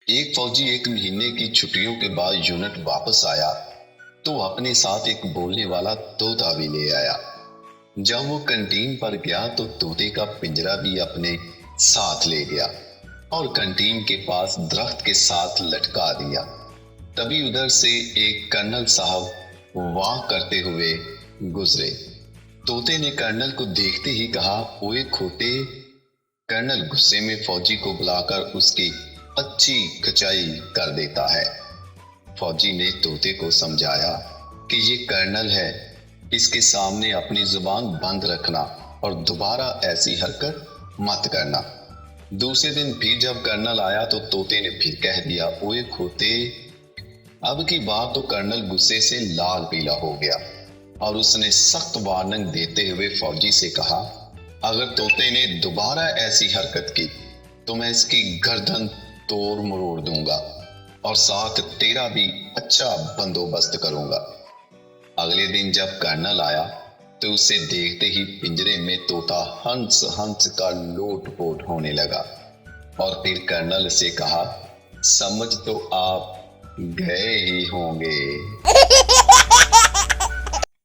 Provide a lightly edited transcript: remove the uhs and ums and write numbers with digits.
एक फौजी एक महीने की छुट्टियों के बाद यूनिट वापस आया तो अपने साथ एक बोलने वाला तोता भी ले आया। जब वो कैंटीन पर गया तो तोते का पिंजरा भी अपने साथ ले गया और कैंटीन के पास दरख्त के साथ लटका दिया। तभी उधर से एक कर्नल साहब वाह करते हुए गुजरे। तोते ने कर्नल को देखते ही कहा, ओए खोते। कर्नल गुस्से में फौजी को बुलाकर उसकी अच्छी खचाई कर देता है। फौजी ने तोते को समझाया कि ये कर्नल है, इसके सामने अपनी जुबान बंद रखना और दोबारा ऐसी हरकत मत करना। दूसरे दिन फिर जब कर्नल आया तो तोते ने फिर कह दिया, ओए खोते। अब की बात तो कर्नल गुस्से से लाल पीला हो गया और उसने सख्त वार्निंग देते हुए फौजी से कहा, अगर तोते ने दोबारा ऐसी हरकत की तो मैं इसकी गर्दन तोड़ मरोड़ दूंगा और साथ तेरा भी अच्छा बंदोबस्त करूंगा। अगले दिन जब कर्नल आया तो उसे देखते ही पिंजरे में तोता हंस हंस का लोटपोट होने लगा और फिर कर्नल से कहा, समझ तो आप गए ही होंगे।